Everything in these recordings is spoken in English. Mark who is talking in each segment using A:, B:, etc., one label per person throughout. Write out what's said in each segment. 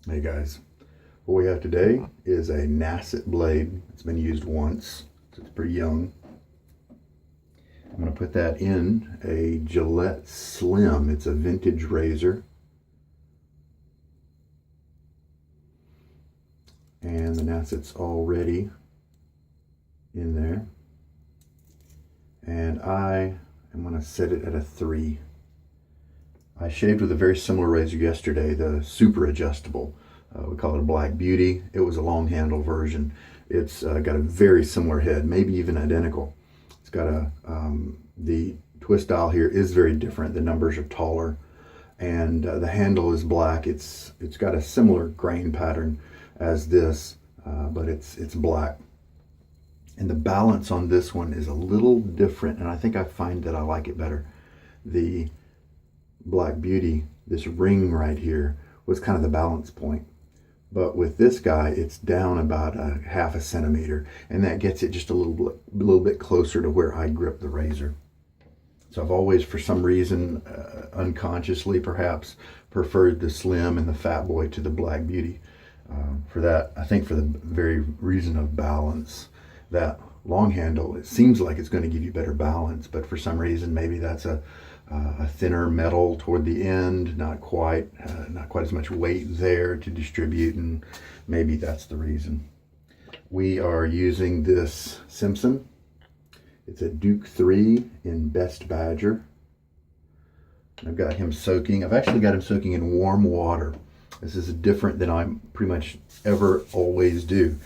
A: Hey guys, what we have today is a Nacet blade. It's been used once, so it's pretty young. I'm going to put that in a Gillette Slim. It's a vintage razor. And the Nacet's already in there. And I am going to set it at a 3. I shaved with a very similar razor yesterday, the super adjustable. We call it a Black Beauty. It was a long handle version. It's got a very similar head, maybe even identical. It's got the twist dial here is very different. The numbers are taller, and the handle is black. It's got a similar grain pattern as this, but it's black. And the balance on this one is a little different, and I think I find that I like it better. The Black Beauty, this ring right here, was kind of the balance point. But with this guy, it's down about a half a centimeter, and that gets it just a little bit closer to where I grip the razor. So I've always, for some reason, unconsciously perhaps, preferred the Slim and the Fat Boy to the Black Beauty. For that, I think for the very reason of balance. That long handle, it seems like it's going to give you better balance, but for some reason, maybe that's a thinner metal toward the end, not quite as much weight there to distribute, and maybe that's the reason. We are using this Simpson. It's a Duke 3 in Best Badger. I've got him soaking. I've actually got him soaking in warm water. This is different than I pretty much ever always do,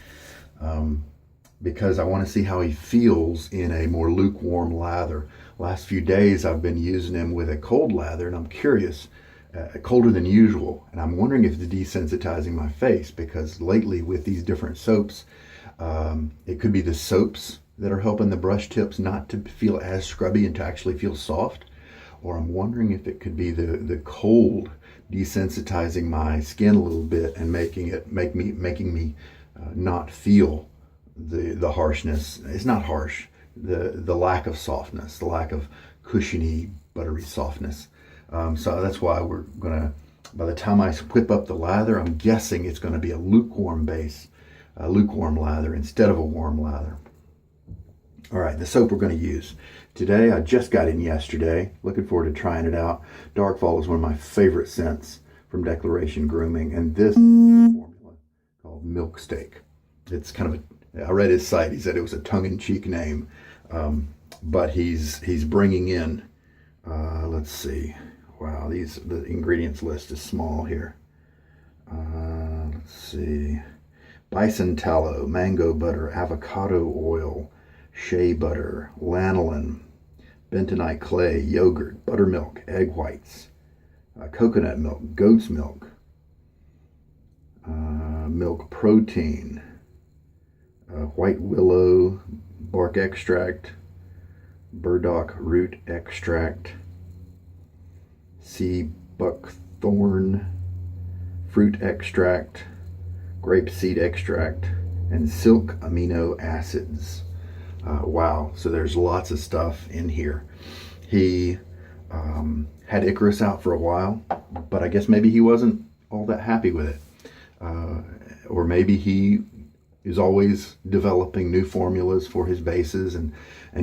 A: because I want to see how he feels in a more lukewarm lather. Last few days I've been using him with a cold lather, and I'm curious, colder than usual, and I'm wondering if it's desensitizing my face, because lately with these different soaps, it could be the soaps that are helping the brush tips not to feel as scrubby and to actually feel soft, or I'm wondering if it could be the cold desensitizing my skin a little bit and making me not feel the harshness. It's not harsh. The lack of softness, the lack of cushiony, buttery softness. So that's why we're gonna, by the time I whip up the lather, I'm guessing it's gonna be a lukewarm base, a lukewarm lather instead of a warm lather. All right, the soap we're gonna use today, I just got in yesterday. Looking forward to trying it out. Darkfall is one of my favorite scents from Declaration Grooming, and this formula called Milksteak. It's kind of I read his site. He said it was a tongue-in-cheek name, but he's bringing in. Let's see. Wow, the ingredients list is small here. Let's see. Bison tallow, mango butter, avocado oil, shea butter, lanolin, bentonite clay, yogurt, buttermilk, egg whites, coconut milk, goat's milk, milk protein, white willow bark extract, burdock root extract, sea buckthorn fruit extract, grape seed extract, and silk amino acids. Wow, so there's lots of stuff in here. He had Icarus out for a while, but I guess maybe he wasn't all that happy with it. Or maybe he is always developing new formulas for his bases and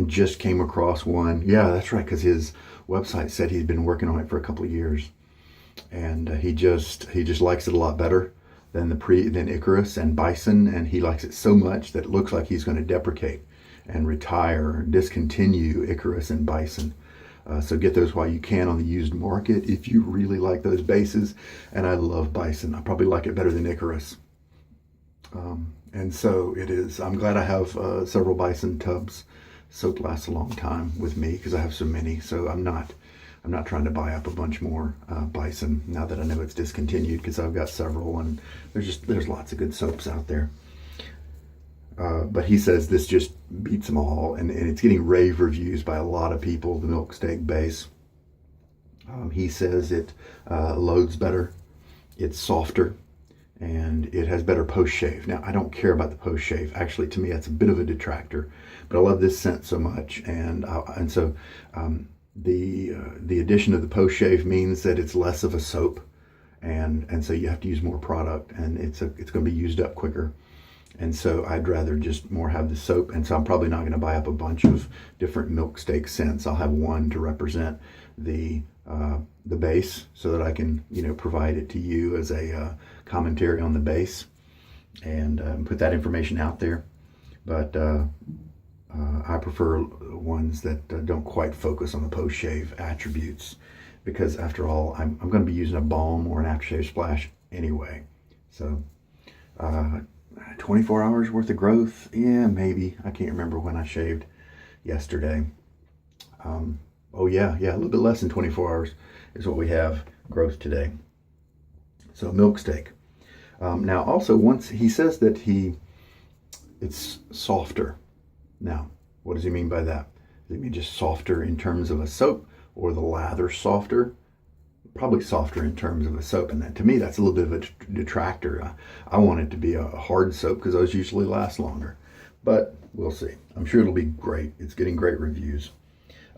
A: just came across one. Yeah, that's right, because his website said he's been working on it for a couple of years, and he just likes it a lot better than than Icarus and Bison, and he likes it so much that it looks like he's going to deprecate and retire, discontinue Icarus and Bison. So get those while you can on the used market if you really like those bases. And I love Bison. I probably like it better than Icarus. And so it is. I'm glad I have several Bison tubs. Soap lasts a long time with me because I have so many. So I'm not trying to buy up a bunch more Bison now that I know it's discontinued, because I've got several, and there's lots of good soaps out there. But he says this just beats them all, and it's getting rave reviews by a lot of people, the Milksteak base. He says it loads better, it's softer, and it has better post-shave. Now, I don't care about the post-shave. Actually, to me, that's a bit of a detractor, but I love this scent so much, and so the addition of the post-shave means that it's less of a soap, and so you have to use more product, and it's going to be used up quicker. And so I'd rather just more have the soap. And so I'm probably not going to buy up a bunch of different Milksteak scents. I'll have one to represent the base, so that I can, provide it to you as a commentary on the base, and put that information out there. But I prefer ones that don't quite focus on the post-shave attributes, because after all, I'm going to be using a balm or an aftershave splash anyway. So 24 hours worth of growth, yeah, maybe. I can't remember when I shaved yesterday. Oh yeah, a little bit less than 24 hours is what we have growth today. So Milksteak. Now also, once he says that it's softer. Now, what does he mean by that? Does he mean just softer in terms of a soap, or the lather softer? Probably softer in terms of a soap, and that, to me, that's a little bit of a detractor. I want it to be a hard soap, because those usually last longer. But we'll see. I'm sure it'll be great. It's getting great reviews,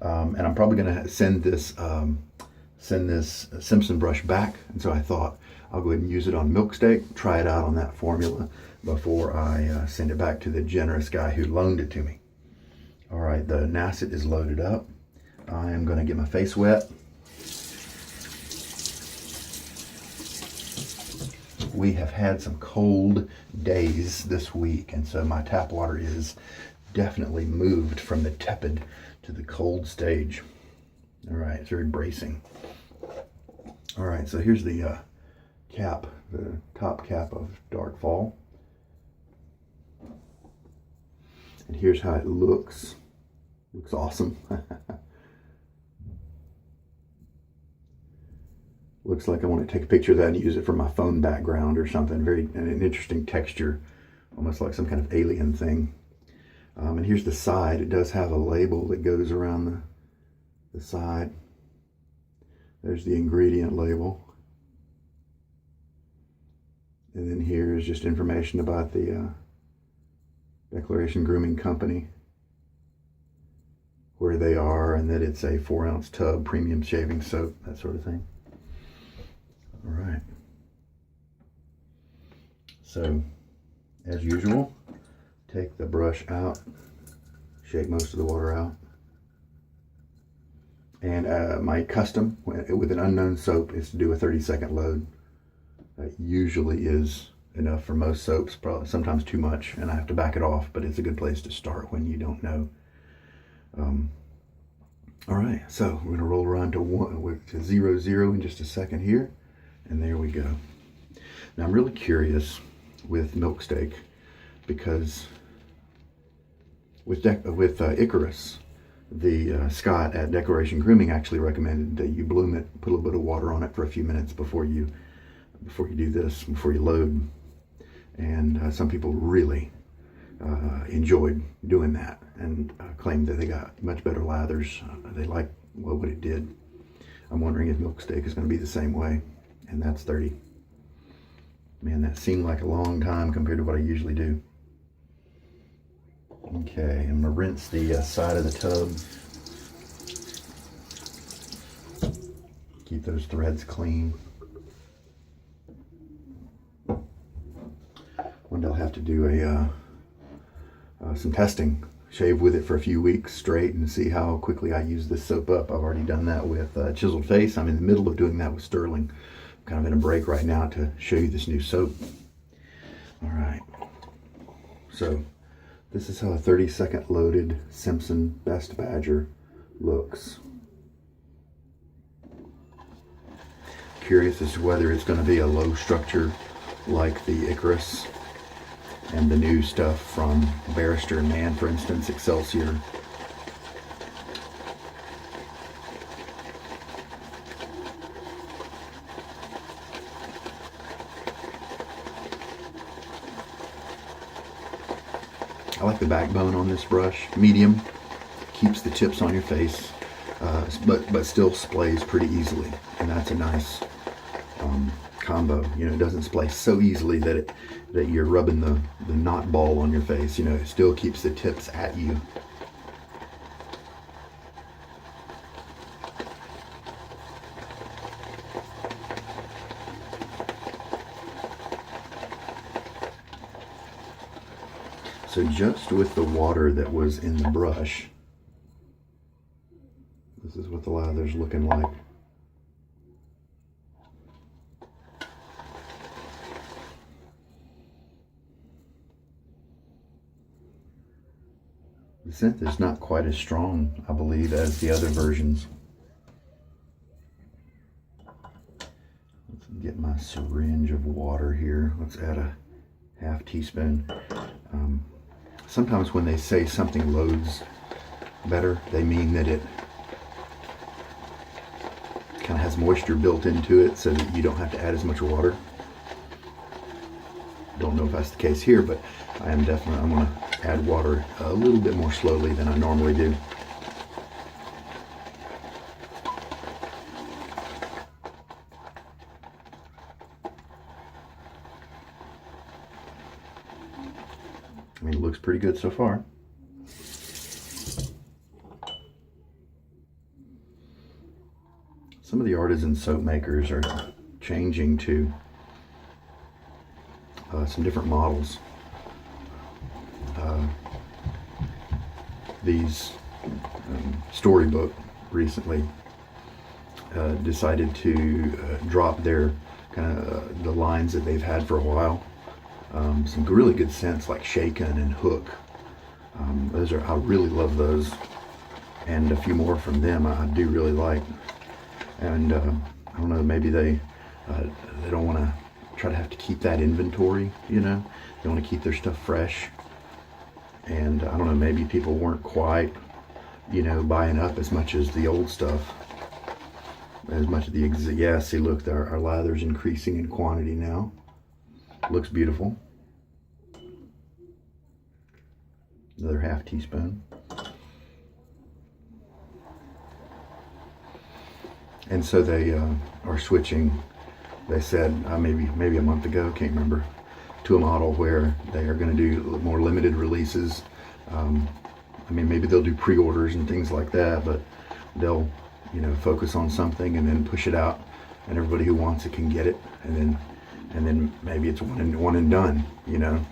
A: and I'm probably going to send this Simpson brush back. And so I thought I'll go ahead and use it on Milksteak, try it out on that formula before I send it back to the generous guy who loaned it to me. All right, the Nacet is loaded up. I am going to get my face wet. We have had some cold days this week, and so my tap water is definitely moved from the tepid to the cold stage. All right, it's very bracing. All right, so here's the cap, the top cap of Darkfall. And here's how it looks. Looks awesome. Looks like I want to take a picture of that and use it for my phone background or something. An interesting texture, almost like some kind of alien thing. And here's the side. It does have a label that goes around the side. There's the ingredient label. And then here is just information about the Declaration Grooming Company, where they are, and that it's a 4-ounce tub premium shaving soap, that sort of thing. All right. So, as usual, take the brush out, shake most of the water out. And my custom with an unknown soap is to do a 30-second load. That usually is enough for most soaps, probably sometimes too much, and I have to back it off, but it's a good place to start when you don't know. All right, so we're going to roll around to 0, 0 in just a second here, and there we go. Now I'm really curious with Milksteak, because with Icarus, the Scott at Declaration Grooming actually recommended that you bloom it, put a little bit of water on it for a few minutes before you do this, before you load. And some people really enjoyed doing that, and claimed that they got much better lathers. They liked what it did. I'm wondering if Milksteak is going to be the same way. And that's 30. Man, that seemed like a long time compared to what I usually do. Okay, I'm going to rinse the side of the tub. Keep those threads clean. One day I'll have to do some testing. Shave with it for a few weeks straight and see how quickly I use this soap up. I've already done that with Chiseled Face. I'm in the middle of doing that with Stirling. I'm kind of in a break right now to show you this new soap. All right. So this is how a 30-second loaded Simpson Best Badger looks. Curious as to whether it's going to be a low structure like the Icarus and the new stuff from Barrister and Man, for instance, Excelsior. I like the backbone on this brush, medium, keeps the tips on your face, but still splays pretty easily, and that's a nice combo. It doesn't splay so easily that you're rubbing the knot ball on your face. It still keeps the tips at you. So just with the water that was in the brush, this is what the lather's looking like. The scent is not quite as strong, I believe, as the other versions. Let's get my syringe of water here. Let's add a half teaspoon. Sometimes when they say something loads better, they mean that it kind of has moisture built into it so that you don't have to add as much water. Don't know if that's the case here, but I'm going to add water a little bit more slowly than I normally do. I mean, it looks pretty good so far. Some of the artisan soap makers are changing to some different models. These Storybook recently decided to drop their kind of the lines that they've had for a while. Some really good scents like Shaken and Hook. I really love those, and a few more from them I do really like. And I don't know, maybe they don't want to try to have to keep that inventory, you know. They want to keep their stuff fresh. And I don't know, maybe people weren't quite, you know, buying up as much as the old stuff. As much of the, yeah, see, look, our lather's increasing in quantity now. Looks beautiful. Another half teaspoon. And so they are switching, they said maybe a month ago, can't remember, to a model where they are going to do more limited releases. I mean, maybe they'll do pre-orders and things like that, but they'll, you know, focus on something and then push it out, and everybody who wants it can get it, and then maybe it's one and done, you know.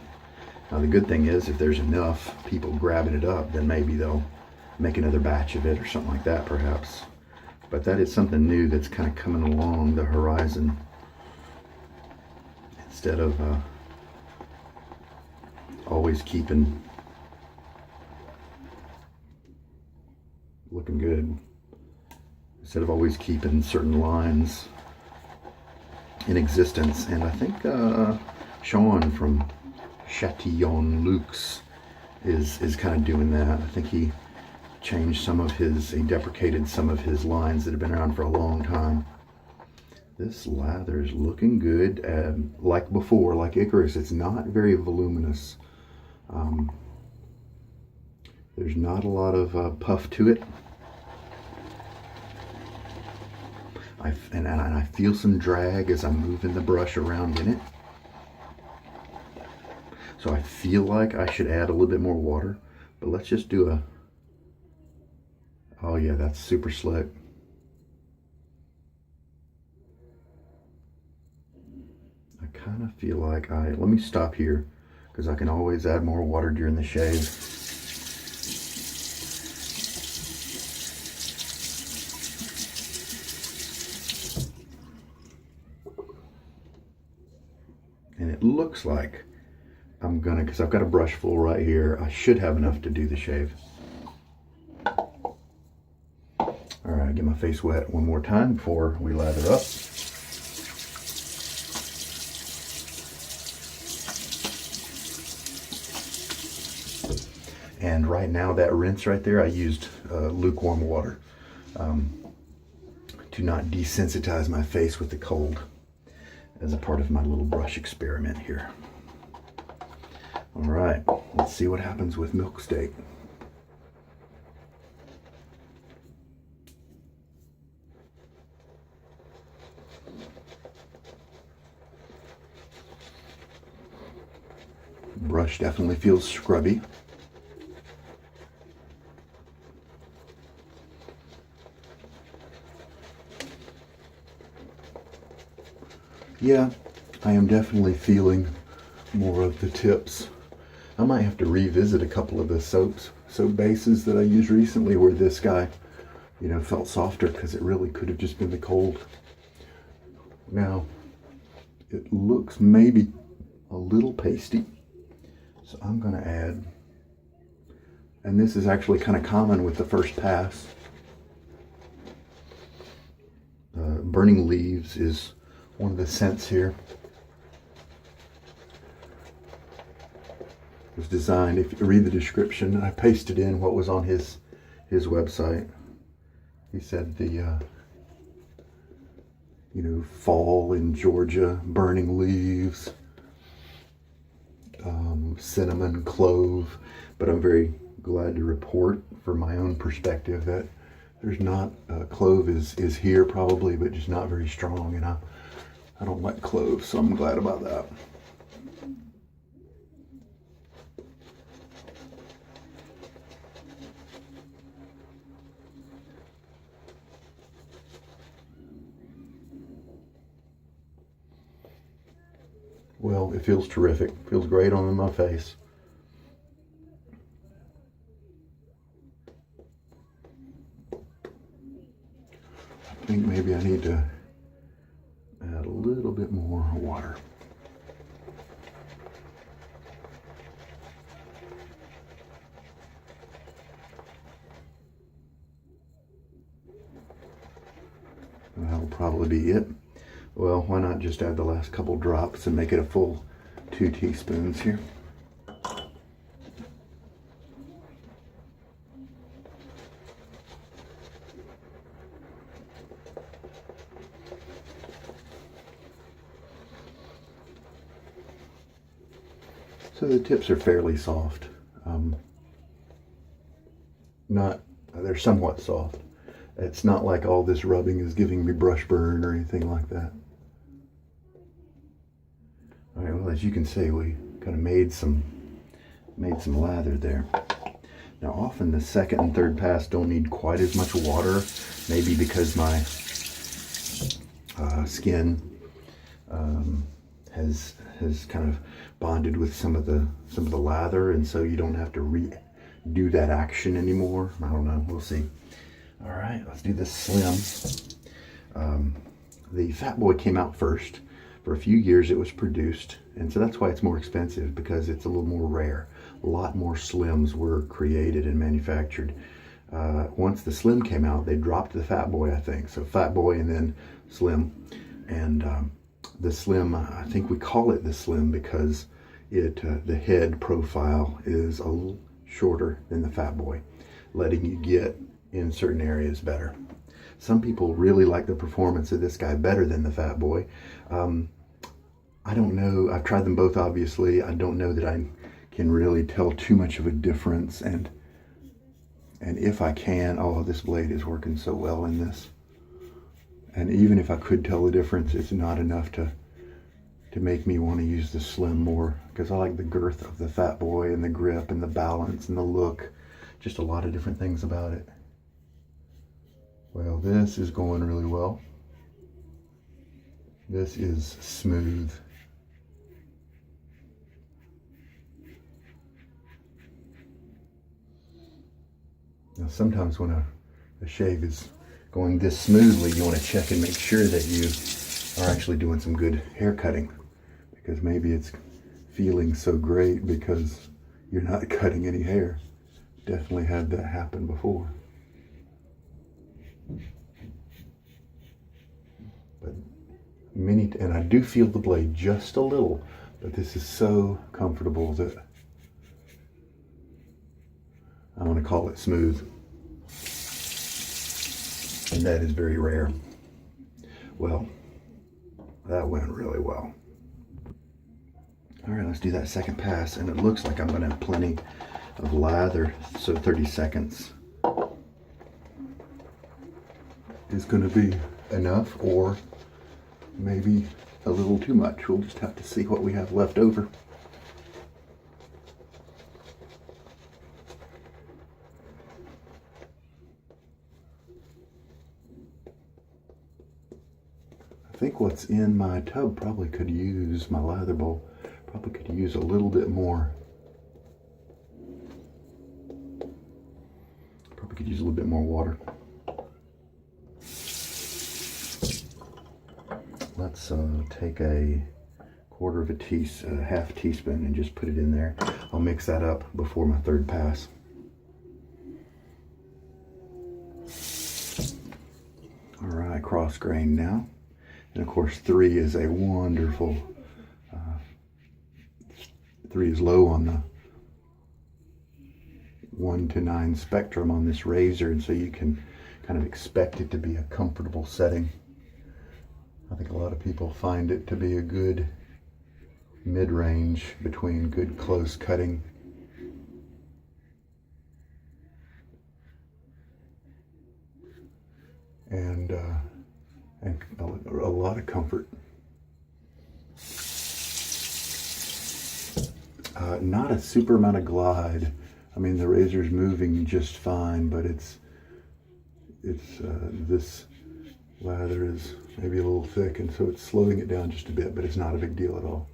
A: Now the good thing is, if there's enough people grabbing it up, then maybe they'll make another batch of it or something like that, perhaps. But that is something new that's kind of coming along the horizon. Instead of always keeping, looking good, instead of always keeping certain lines in existence. And I think Sean from Chatillon Luxe is kind of doing that. I think he deprecated some of his lines that have been around for a long time. This lather is looking good. Like before, like Icarus, it's not very voluminous. There's not a lot of puff to it. And I feel some drag as I'm moving the brush around in it. So I feel like I should add a little bit more water, but let's just do a, oh yeah, that's super slick. I kind of feel like let me stop here, because I can always add more water during the shave. And it looks like I'm gonna, because I've got a brush full right here, I should have enough to do the shave. All right, get my face wet one more time before we lather up. And right now, that rinse right there, I used lukewarm water to not desensitize my face with the cold, as a part of my little brush experiment here. All right, let's see what happens with Milksteak. Brush definitely feels scrubby. Yeah, I am definitely feeling more of the tips I might have to revisit a couple of the soap bases that I used recently where this guy, you know, felt softer, because it really could have just been the cold. Now, it looks maybe a little pasty, so I'm going to add, and this is actually kind of common with the first pass. Burning leaves is one of the scents here. It was designed, if you read the description, I pasted in what was on his website. He said the you know, fall in Georgia, burning leaves, cinnamon, clove, but I'm very glad to report from my own perspective that there's not, clove is here probably, but just not very strong, and I don't like clove, so I'm glad about that. Well, it feels terrific. Feels great on my face. I think maybe I need to add a little bit more water. That'll probably be it. Well, why not just add the last couple drops and make it a full 2 teaspoons here. So the tips are fairly soft. They're somewhat soft. It's not like all this rubbing is giving me brush burn or anything like that. All right, well, as you can see, we kind of made some lather there. Now, often the second and third pass don't need quite as much water, maybe because my skin has kind of bonded with some of the lather, and so you don't have to redo that action anymore. I don't know, we'll see. All right, let's do this Slim. The Fat Boy came out first. For a few years it was produced, and so that's why it's more expensive, because it's a little more rare. A lot more Slims were created and manufactured. Once the Slim came out, they dropped the Fat Boy, I think. So Fat Boy and then Slim. And the Slim, I think we call it the Slim because the head profile is a little shorter than the Fat Boy, letting you get in certain areas better. Some people really like the performance of this guy better than the Fat Boy. I don't know. I've tried them both, obviously. I don't know that I can really tell too much of a difference. And if I can, oh, this blade is working so well in this. And even if I could tell the difference, it's not enough to make me want to use the Slim more, because I like the girth of the Fat Boy and the grip and the balance and the look. Just a lot of different things about it. Well, this is going really well. This is smooth. Now, sometimes when a shave is going this smoothly, you want to check and make sure that you are actually doing some good hair cutting, because maybe it's feeling so great because you're not cutting any hair. Definitely had that happen before. But and I do feel the blade just a little, but this is so comfortable that I want to call it smooth. And that is very rare. Well, that went really well. All right, let's do that second pass, and it looks like I'm going to have plenty of lather, so 30 seconds is going to be enough, or maybe a little too much. We'll just have to see what we have left over. I think what's in my tub probably could use, my lather bowl, probably could use a little bit more could use a little bit more water. Let's take a quarter of a half teaspoon and just put it in there. I'll mix that up before my third pass. All right, cross grain now. And of course 3 is a wonderful, 3 is low on the 1 to 9 spectrum on this razor, and so you can kind of expect it to be a comfortable setting. I think a lot of people find it to be a good mid-range between good close cutting and a lot of comfort. Not a super amount of glide. I mean, the razor's moving just fine, but it's this lather is maybe a little thick, and so it's slowing it down just a bit, but it's not a big deal at all.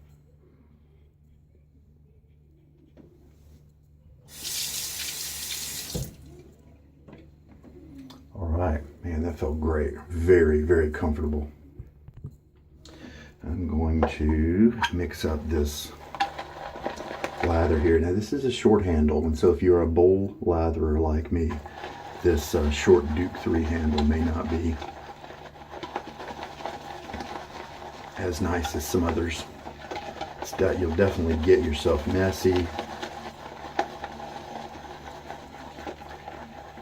A: All right, man, that felt great. Very, very comfortable. I'm going to mix up this lather here. Now this is a short handle, and so if you're a bowl latherer like me, this short Duke 3 handle may not be as nice as some others. You'll definitely get yourself messy,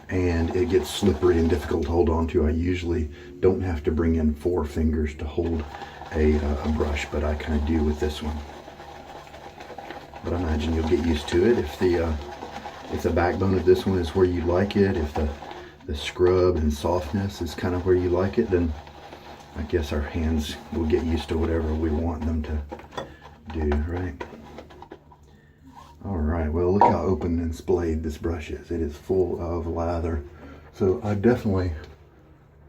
A: and it gets slippery and difficult to hold on to. I usually don't have to bring in 4 fingers to hold a brush, but I kind of do with this one. But I imagine you'll get used to it. If the backbone of this one is where you like it, if the scrub and softness is kind of where you like it, then I guess our hands will get used to whatever we want them to do, right? All right, well, look how open and splayed this brush is. It is full of lather. So I definitely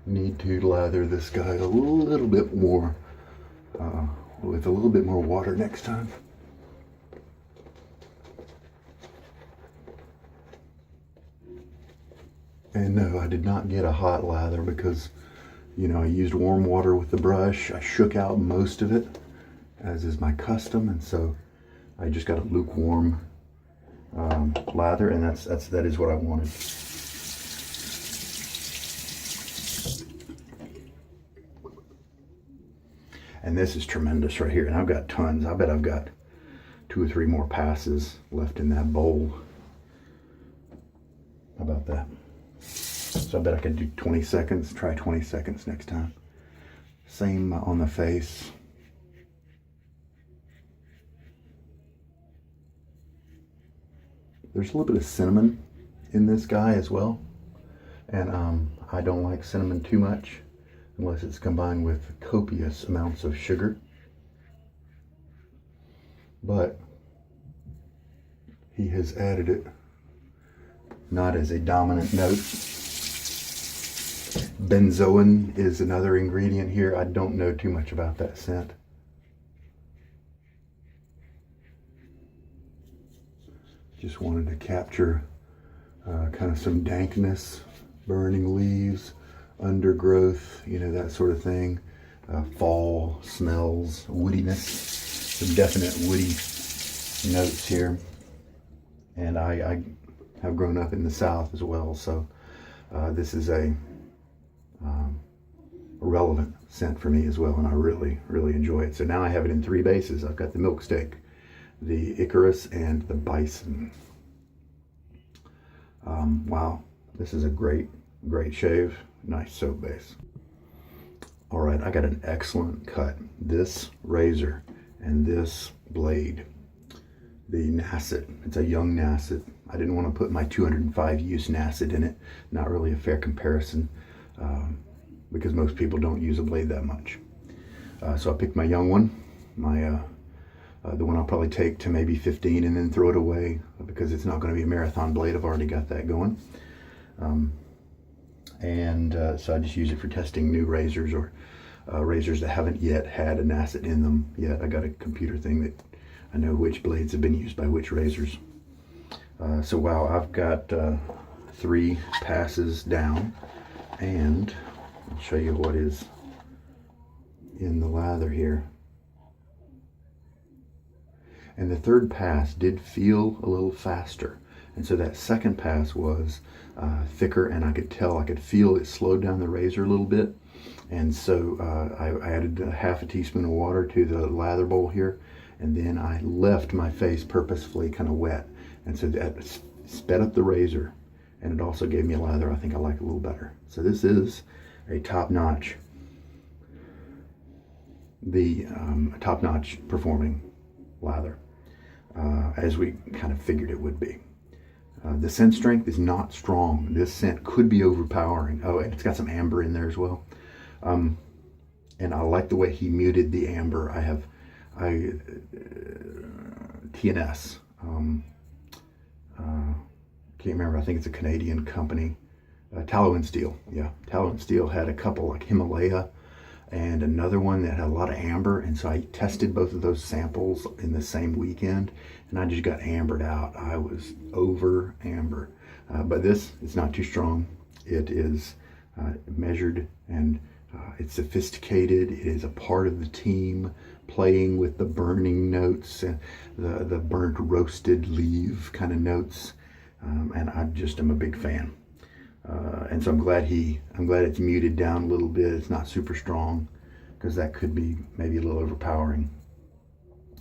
A: need to lather this guy a little bit more, with a little bit more water next time. And no, I did not get a hot lather because, you know, I used warm water with the brush. I shook out most of it, as is my custom, and so I just got a lukewarm lather, and that is what I wanted. And this is tremendous right here, and I've got tons. I bet I've got 2 or 3 more passes left in that bowl. How about that? So I bet I could do 20 seconds, try 20 seconds next time. Same on the face. There's a little bit of cinnamon in this guy as well. And I don't like cinnamon too much unless it's combined with copious amounts of sugar. But he has added it not as a dominant note. Benzoin is another ingredient here. I don't know too much about that scent. Just wanted to capture kind of some dankness, burning leaves, undergrowth, you know, that sort of thing. Fall smells, woodiness, some definite woody notes here. And I have grown up in the South as well, so this is a relevant scent for me as well, and I really, really enjoy it. So now I have it in 3 bases. I've got the Milksteak, the Icarus, and the Bison. Wow, this is a great shave. Nice soap base. All right, I got an excellent cut. This razor and this blade, the Nacet, it's a young Nacet. I didn't want to put my 205 use Nacet in it. Not really a fair comparison, because most people don't use a blade that much. So I picked my young one, the one I'll probably take to maybe 15 and then throw it away because it's not going to be a marathon blade. I've already got that going. So I just use it for testing new razors or razors that haven't yet had a Nacet in them yet. I got a computer thing that I know which blades have been used by which razors. So wow, I've got 3 passes down, and I'll show you what is in the lather here. And the third pass did feel a little faster, and so that second pass was thicker, and I could feel it slowed down the razor a little bit. And so I added a half a teaspoon of water to the lather bowl here, and then I left my face purposefully kind of wet, and so that sped up the razor, and it also gave me a lather I think I like a little better. So this is a top-notch, top-notch performing lather, as we kind of figured it would be. The scent strength is not strong. This scent could be overpowering. Oh, and it's got some amber in there as well. And I like the way he muted the amber. TNS. Can't remember. I think it's a Canadian company. Tallow and Steel. Yeah, Tallow and Steel had a couple like Himalaya and another one that had a lot of amber. And so I tested both of those samples in the same weekend, and I just got ambered out. I was over amber. But this is not too strong. It is measured, and it's sophisticated. It is a part of the team, playing with the burning notes and the burnt roasted leaf kind of notes. And I just am a big fan. And so I'm glad it's muted down a little bit. It's not super strong, because that could be maybe a little overpowering.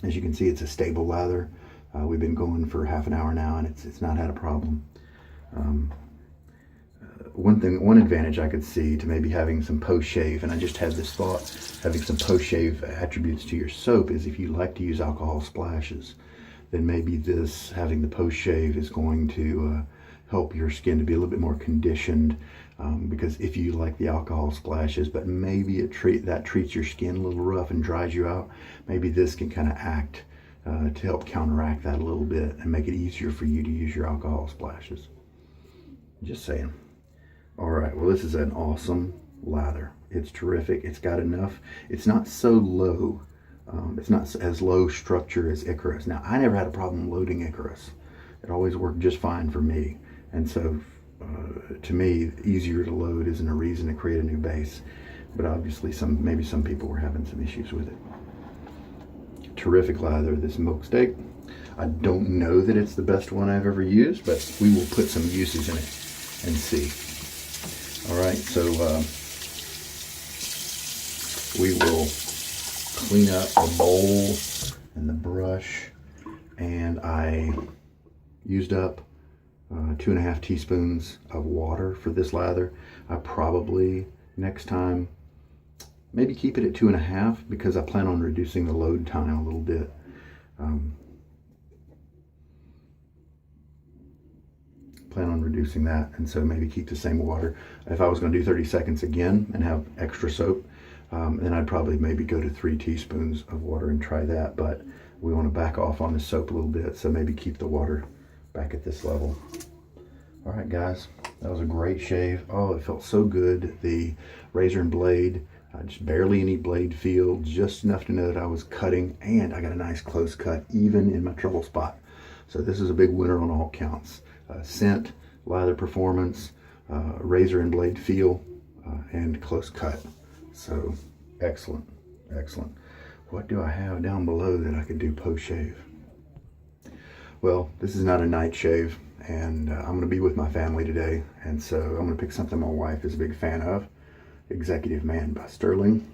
A: As you can see, it's a stable lather. We've been going for half an hour now, and it's not had a problem. One advantage I could see to maybe having some post-shave, and I just had this thought, having some post-shave attributes to your soap, is if you like to use alcohol splashes, then maybe this, having the post-shave, is going to help your skin to be a little bit more conditioned, because if you like the alcohol splashes, but maybe that treats your skin a little rough and dries you out, maybe this can kind of act to help counteract that a little bit and make it easier for you to use your alcohol splashes. Just saying. All right, well, this is an awesome lather. It's terrific. It's got enough. It's not so low. It's not as low structure as Icarus. Now, I never had a problem loading Icarus. It always worked just fine for me. And so, to me, easier to load isn't a reason to create a new base. But obviously, maybe some people were having some issues with it. Terrific lather, this Milksteak. I don't know that it's the best one I've ever used, but we will put some uses in it and see. All right, so we will clean up the bowl and the brush, and I used up 2.5 teaspoons of water for this lather. I probably next time maybe keep it at 2.5, because I plan on reducing the load time a little bit. Plan on reducing that, and so maybe keep the same water. If I was going to do 30 seconds again and have extra soap, then I'd probably maybe go to 3 teaspoons of water and try that. But we want to back off on the soap a little bit, so maybe keep the water back at this level. All right, guys, that was a great shave. Oh, it felt so good. The razor and blade, just barely any blade feel, just enough to know that I was cutting, and I got a nice close cut even in my trouble spot. So this is a big winner on all counts. Scent, lather performance, razor and blade feel, and close cut. So excellent, excellent. What do I have down below that I could do post shave? Well, this is not a night shave, and I'm going to be with my family today, and so I'm going to pick something my wife is a big fan of. Executive Man by Stirling.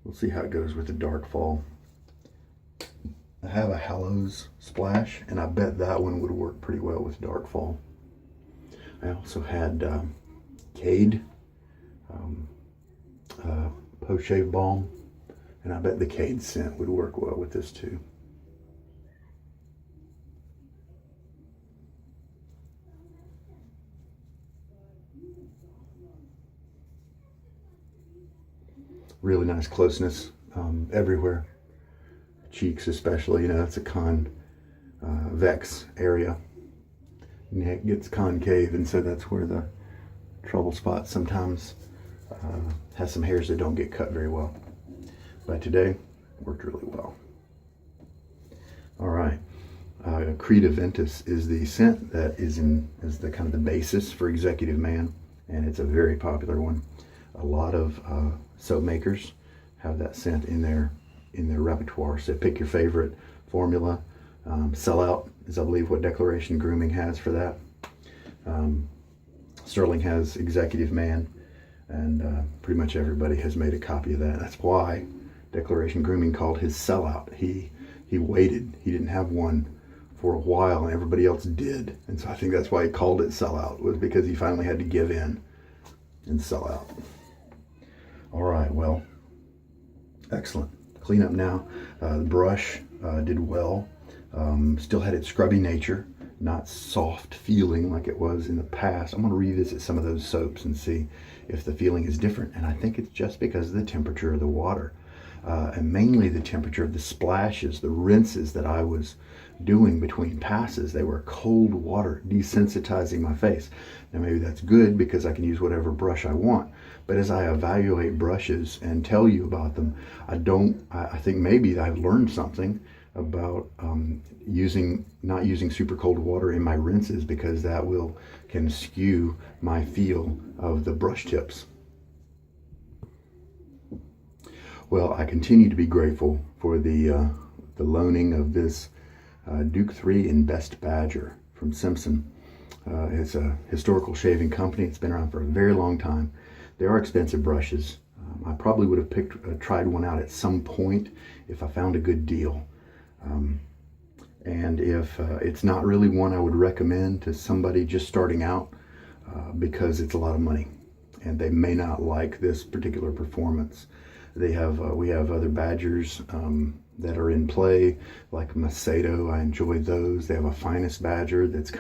A: We'll see how it goes with the Darkfall. I have a Hallows splash, and I bet that one would work pretty well with Darkfall. I also had Cade post-shave balm, and I bet the Cade scent would work well with this too. Really nice closeness everywhere. Cheeks especially, that's a convex area. Neck gets concave, and so that's where the trouble spot sometimes has some hairs that don't get cut very well. But today worked really well. All right, Creed Aventus is the scent that is the kind of the basis for Executive Man, and it's a very popular one. A lot of soap makers have that scent in their repertoire. So pick your favorite formula. Sellout is, I believe, what Declaration Grooming has for that. Stirling has Executive Man, and pretty much everybody has made a copy of that. That's why Declaration Grooming called his sellout. He waited. He didn't have one for a while, and everybody else did. And so I think that's why he called it sellout, was because he finally had to give in and sell out. All right, well, excellent. Clean up now. The brush did well. Still had its scrubby nature, not soft feeling like it was in the past. I'm going to revisit some of those soaps and see if the feeling is different. And I think it's just because of the temperature of the water. And mainly the temperature of the splashes, the rinses that I was doing between passes. They were cold water, desensitizing my face. Now maybe that's good because I can use whatever brush I want. But as I evaluate brushes and tell you about them, I think maybe I've learned something about not using super cold water in my rinses, because that can skew my feel of the brush tips. Well, I continue to be grateful for the loaning of this Duke 3 in Best Badger from Simpson. It's a historical shaving company. It's been around for a very long time. They are expensive brushes. I probably would have tried one out at some point if I found a good deal. And if it's not really one I would recommend to somebody just starting out, because it's a lot of money and they may not like this particular performance. We have other Badgers that are in play, like Macedo. I enjoy those. They have a Finest Badger that's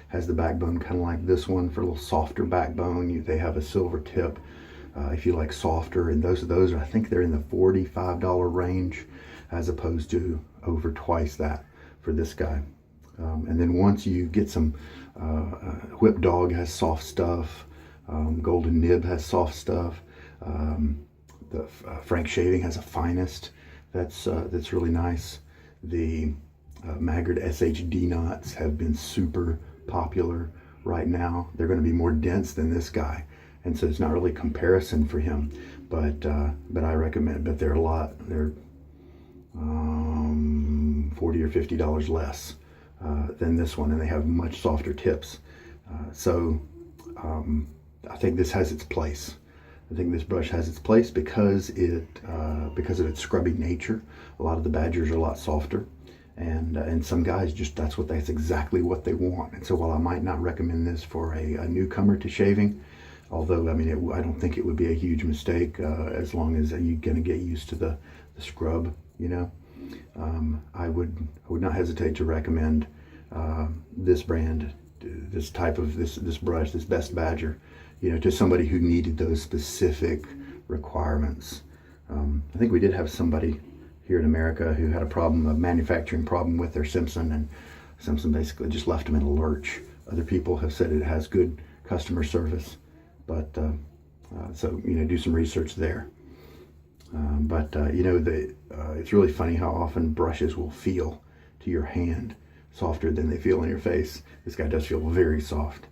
A: has the backbone kind of like this one, for a little softer backbone. They have a silver tip if you like softer, and those are, I think they're in the $45 range, as opposed to over twice that for this guy. And then once you get some, Whip Dog has soft stuff, Golden Nib has soft stuff, the Frank Shaving has a Finest that's really nice. The Maggard SHD knots have been super popular right now. They're going to be more dense than this guy, and so it's not really a comparison for him. But I recommend. But they're they're $40 or $50 less than this one, and they have much softer tips. So I think this has its place. I think this brush has its place because of its scrubby nature. A lot of the Badgers are a lot softer, and some guys that's exactly what they want. And so while I might not recommend this for a newcomer to shaving, although I don't think it would be a huge mistake as long as you're going to get used to the scrub, I would not hesitate to recommend this brand, this type of this brush, this Best Badger, to somebody who needed those specific requirements. I think we did have somebody here in America who had a manufacturing problem with their Simpson, and Simpson basically just left them in a lurch. Other people have said it has good customer service, but so do some research there. It's really funny how often brushes will feel to your hand softer than they feel in your face. This guy does feel very soft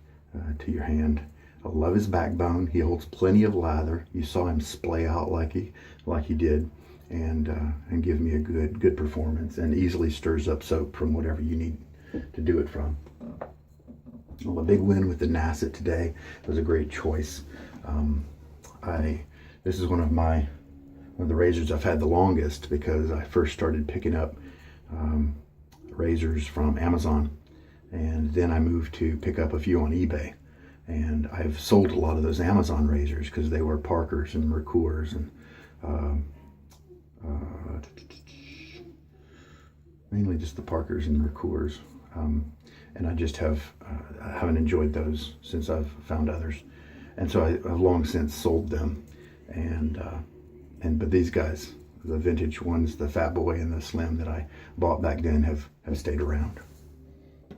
A: to your hand. I love his backbone. He holds plenty of lather. You saw him splay out like he did, and give me a good performance, and easily stirs up soap from whatever you need to do it from. Well, a big win with the Nacet today. It was a great choice. This is one of the razors I've had the longest, because I first started picking up razors from Amazon, and then I moved to pick up a few on eBay. And I've sold a lot of those Amazon razors because they were Parkers and Mercurs, and mainly just the Parkers and Mercurs. And I just haven't enjoyed those since I've found others. And so I've long since sold them. But these guys, the vintage ones, the Fat Boy and the Slim that I bought back then, have stayed around.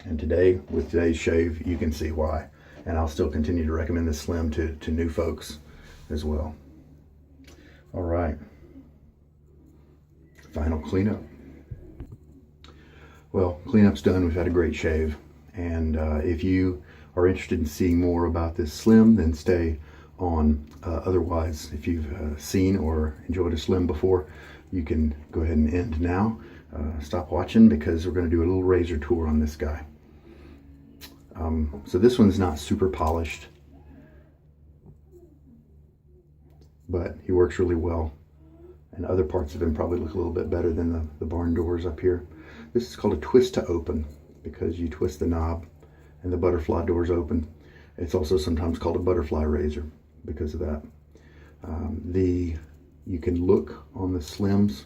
A: And today, with today's shave, you can see why. And I'll still continue to recommend the Slim to new folks as well. All right. Final cleanup. Well, cleanup's done. We've had a great shave. And if you are interested in seeing more about this Slim, then stay on. Otherwise, if you've seen or enjoyed a Slim before, you can go ahead and end now. Stop watching, because we're going to do a little razor tour on this guy. So this one's not super polished, but he works really well. And other parts of him probably look a little bit better than the barn doors up here. This is called a twist to open, because you twist the knob and the butterfly doors open. It's also sometimes called a butterfly razor because of that. You can look on the Slims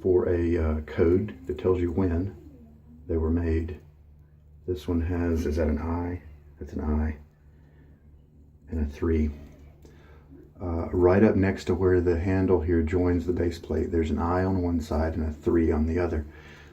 A: for a code that tells you when they were made. This one has, is that an I? That's an I. And a 3. Right up next to where the handle here joins the base plate, there's an I on one side and a 3 on the other.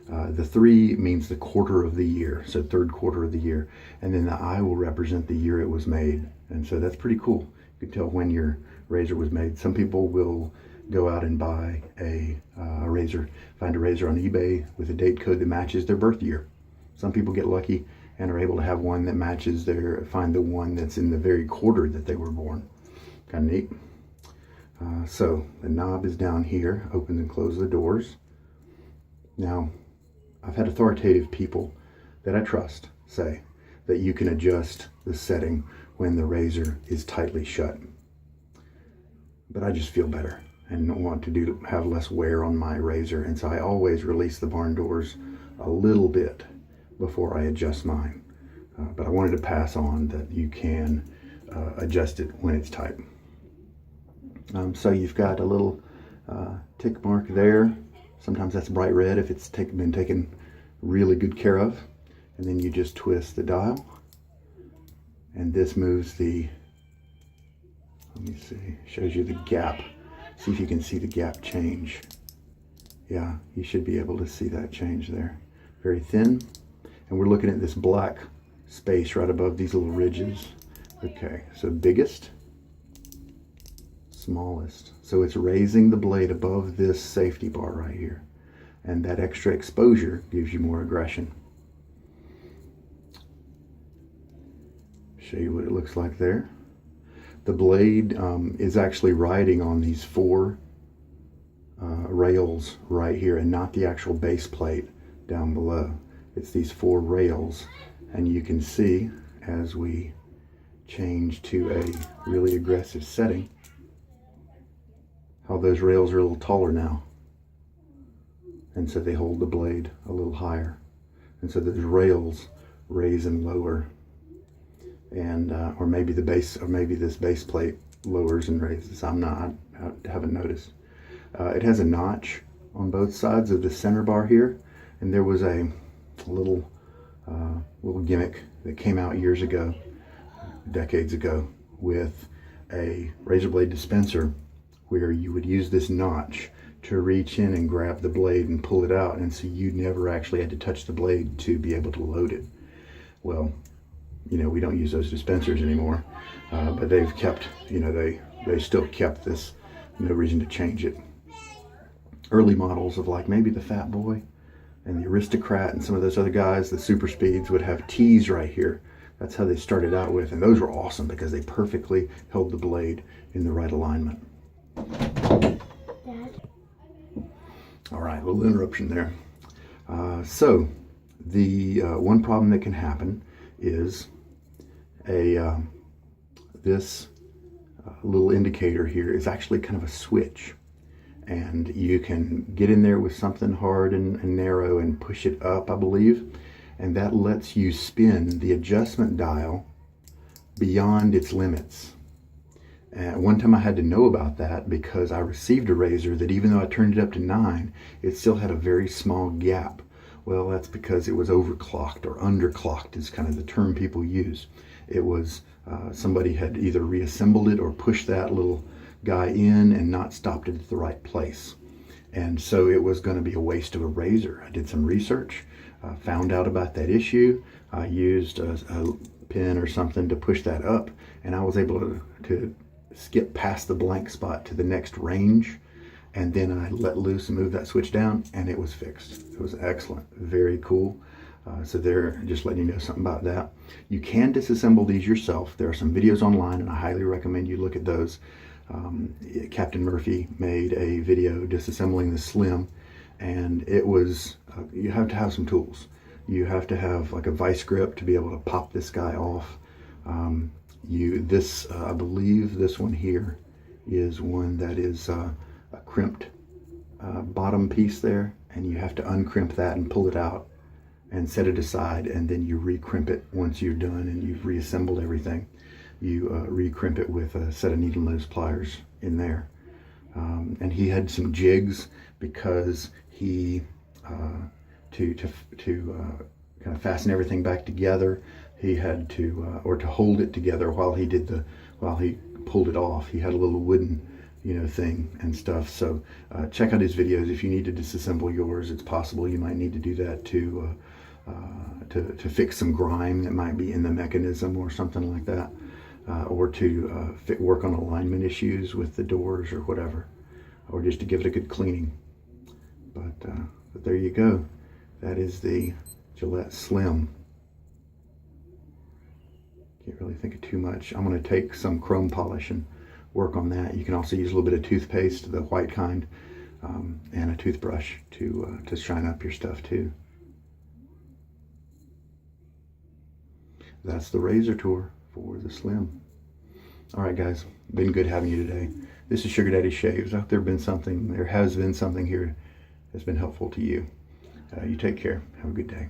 A: The 3 means the quarter of the year, so third quarter of the year. And then the I will represent the year it was made. And so that's pretty cool. You can tell when your razor was made. Some people will go out and buy a razor, find a razor on eBay with a date code that matches their birth year. Some people get lucky and are able to have one that matches find the one that's in the very quarter that they were born. Kind of neat. So the knob is down here, opens and closes the doors. Now, I've had authoritative people that I trust say that you can adjust the setting when the razor is tightly shut. But I just feel better and want to have less wear on my razor, and so I always release the barn doors a little bit before I adjust mine. But I wanted to pass on that you can adjust it when it's tight. So you've got a little tick mark there. Sometimes that's bright red if it's been taken really good care of. And then you just twist the dial. And this moves let me see, shows you the gap. See if you can see the gap change. Yeah, you should be able to see that change there. Very thin. And we're looking at this black space right above these little ridges. Okay, so biggest, smallest. So it's raising the blade above this safety bar right here. And that extra exposure gives you more aggression. Show you what it looks like there. The blade is actually riding on these 4 rails right here, and not the actual base plate down below. It's these 4 rails, and you can see as we change to a really aggressive setting how those rails are a little taller now, and so they hold the blade a little higher, and so those rails raise and lower, and or maybe this base plate lowers and raises. I haven't noticed. It has a notch on both sides of the center bar here, and there was a little gimmick that came out years ago, decades ago, with a razor blade dispenser where you would use this notch to reach in and grab the blade and pull it out, and so you never actually had to touch the blade to be able to load it. Well, you know, we don't use those dispensers anymore, but they've kept, you know, they still kept this. No reason to change it. Early models of like maybe the Fat Boy and the Aristocrat and some of those other guys, the Super Speeds, would have T's right here. That's how they started out with, and those were awesome because they perfectly held the blade in the right alignment.
B: Dad?
A: All right, a little interruption there. So the one problem that can happen is this little indicator here is actually kind of a switch, and you can get in there with something hard and narrow and push it up, I believe, and that lets you spin the adjustment dial beyond its limits. And one time I had to know about that because I received a razor that, even though I turned it up to 9, it still had a very small gap. Well, that's because it was overclocked, or underclocked is kind of the term people use. It was somebody had either reassembled it or pushed that little guy in and not stopped it at the right place. And so it was going to be a waste of a razor. I did some research, found out about that issue. I used a pin or something to push that up, and I was able to skip past the blank spot to the next range and then I let loose and moved that switch down, and it was fixed. It was excellent, very cool. So there, just letting you know something about that. You can disassemble these yourself. There are some videos online, and I highly recommend you look at those. Captain Murphy made a video disassembling the Slim, and it was, you have to have some tools. You have to have like a vice grip to be able to pop this guy off. I believe this one here is one that is a crimped bottom piece there, and you have to uncrimp that and pull it out and set it aside, and then you recrimp it once you're done and you've reassembled everything. You recrimp it with a set of needle nose pliers in there. And he had some jigs because he to kind of fasten everything back together, he had to or to hold it together while he pulled it off, he had a little wooden thing and stuff. So check out his videos if you need to disassemble yours. It's possible you might need to do that to fix some grime that might be in the mechanism or something like that, or to work on alignment issues with the doors or whatever, or just to give it a good cleaning. But there you go. That is the Gillette Slim. Can't really think of too much. I'm going to take some chrome polish and work on that. You can also use a little bit of toothpaste, the white kind, and a toothbrush to shine up your stuff too. That's the razor tour for the Slim. All right, guys, been good having you today. This is Sugar Daddy Shaves. I hope there has been something here that's been helpful to you. You take care. Have a good day.